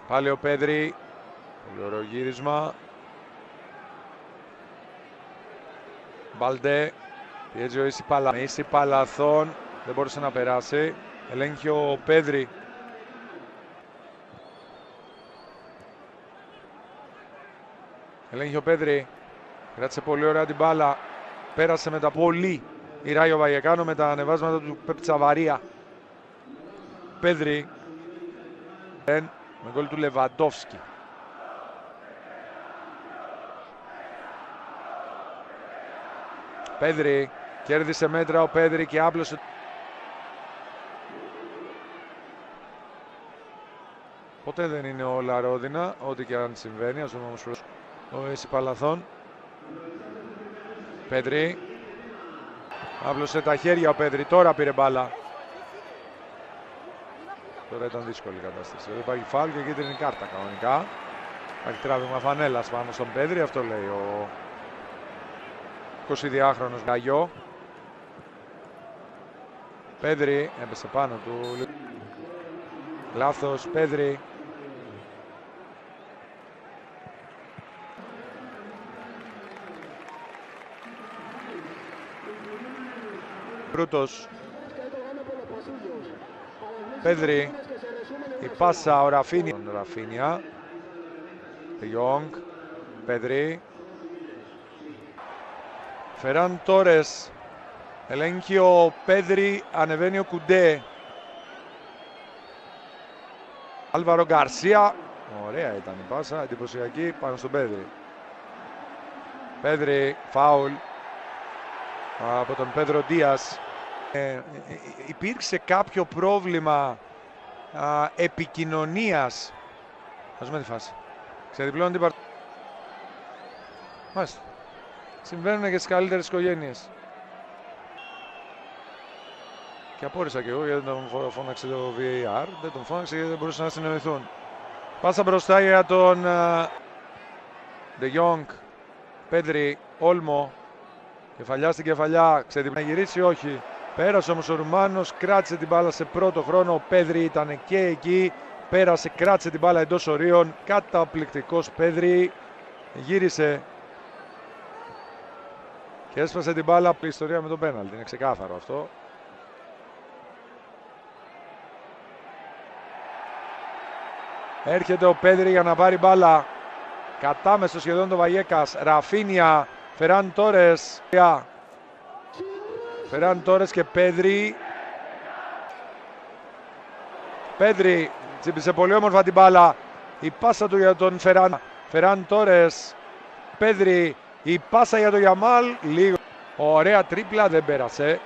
Πάλι ο Πέδρη. Πολύ ωραίο γύρισμα. Μπαλντέ. Πιέζει ο Ίση Παλαθών. Δεν μπορούσε να περάσει. Ελέγχει ο Πέδρη. Ελέγχει ο Πέδρη. Κράτησε πολύ ωραία την μπάλα. Πέρασε με τα πολύ η Ράγιο Βαγεκάνο με τα ανεβάσματα του Πεπτσαβαρία. Πέδρη. Με γκολ του Λεβαντόφσκι. Πέδρη. Κέρδισε μέτρα ο Πέδρη και άπλωσε. Ποτέ δεν είναι όλα ρόδινα, ό,τι και αν συμβαίνει. Ας δούμε όμως ο Ίση Παλαθών. Πέδρη. Άπλωσε τα χέρια ο Πέδρη, τώρα πήρε μπάλα. Τώρα ήταν δύσκολη η κατάσταση. Εδώ υπάρχει φάουλ και κίτρινη κάρτα κανονικά. Υπάρχει τράβηγμα φανέλας πάνω στον Πέδρη, αυτό λέει ο 22χρονος Γκαγιό. Πέδρη έπεσε πάνω του. Λάθος, Πέδρη. Μπρούτος. Πέδρη. Η πάσα ο Ραφίνια. Γιόγκ. Πέδρη. Φεράν Τόρες. Ελέγχει ο Πέδρη. Ανεβαίνει ο Κουντέ. Άλβαρο Γκαρσία. Ωραία ήταν η πάσα. Εντυπωσιακή πάνω στον Πέδρη. Πέδρη. Φάουλ. Από τον Πέδρο Ντίας. Υπήρξε κάποιο πρόβλημα επικοινωνίας. Ας δούμε τη φάση. Ξεδιπλώνει την παρτίδα. Μάλιστα. Συμβαίνουν και στις καλύτερες οικογένειες. Και απόρρισα και εγώ γιατί δεν τον φώναξε το VAR. Δεν τον φώναξε γιατί δεν μπορούσαν να συνεννοηθούν. Πάσα μπροστά για τον De Jong. Πέδρη. Όλμο. Κεφαλιά στην κεφαλιά. Να γυρίσει, όχι. Πέρασε όμως ο Ρουμάνος. Κράτησε την μπάλα σε πρώτο χρόνο. Ο Πέδρη ήταν και εκεί. Πέρασε, κράτησε την μπάλα εντός ορίων. Καταπληκτικός Πέδρη. Γύρισε. Και έσπασε την μπάλα. Η ιστορία με τον πέναλτι. Είναι ξεκάθαρο αυτό. Έρχεται ο Πέδρη για να πάρει μπάλα. Κατάμεσο σχεδόν το Βαγιέκας. Ραφίνια. Φεράν Τόρες. Φεράν Τόρες και Πέδρη. Πέδρη τσίπησε πολύ όμορφα την μπάλα. Η πάσα του για τον Φεράν. Φεράν Τόρες. Πέδρη. Η πάσα για τον Γιαμάλ. Λίγο. Ωραία τρίπλα, δεν πέρασε.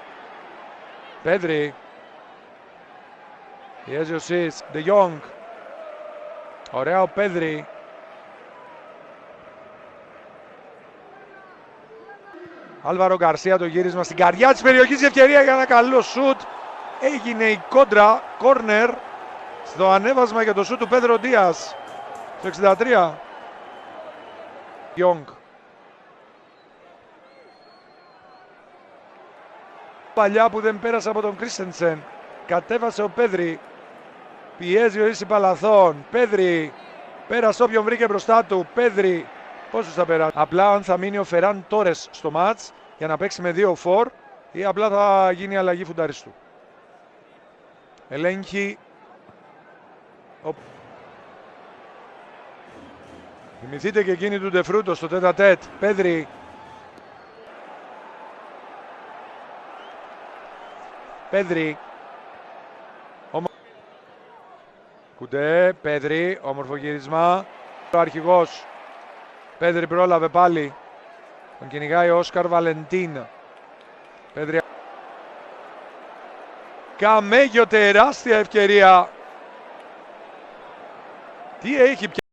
Πέδρη. Πιέζει ο Σις. De Jong. Ωραία ο Πέδρη. Άλβαρο Γκαρσία, το γύρισμα στην καρδιά της περιοχής, η ευκαιρία για ένα καλό σουτ. Έγινε η κόντρα, κόρνερ, στο ανέβασμα για το σουτ του Πέδρο Ντίας, στο 63. Γιόγκ. Παλιά που δεν πέρασε από τον Κρίστενσεν. Κατέβασε ο Πέδρη. Πιέζει ο Ίση Παλαθών. Πέδρη. Πέρασε όποιον βρήκε μπροστά του. Πέδρη. Πόσους θα περάσει. Απλά αν θα μείνει ο Φεράν Τόρες στο μάτς για να παίξει με 2 φορ ή απλά θα γίνει αλλαγή φουνταριστού. Ελέγχει. Θυμηθείτε και εκείνη του Ντεφρούτο στο τέτα τέτ. Πέδρη. Πέδρη. Κουντέ, Πέδρη, όμορφο γύρισμα. Ο αρχηγός. Πέδρη πρόλαβε πάλι. Τον κυνηγάει ο Όσκαρ Βαλεντίν. Πέδρη. Καμέγιο, τεράστια ευκαιρία. Τι έχει πια.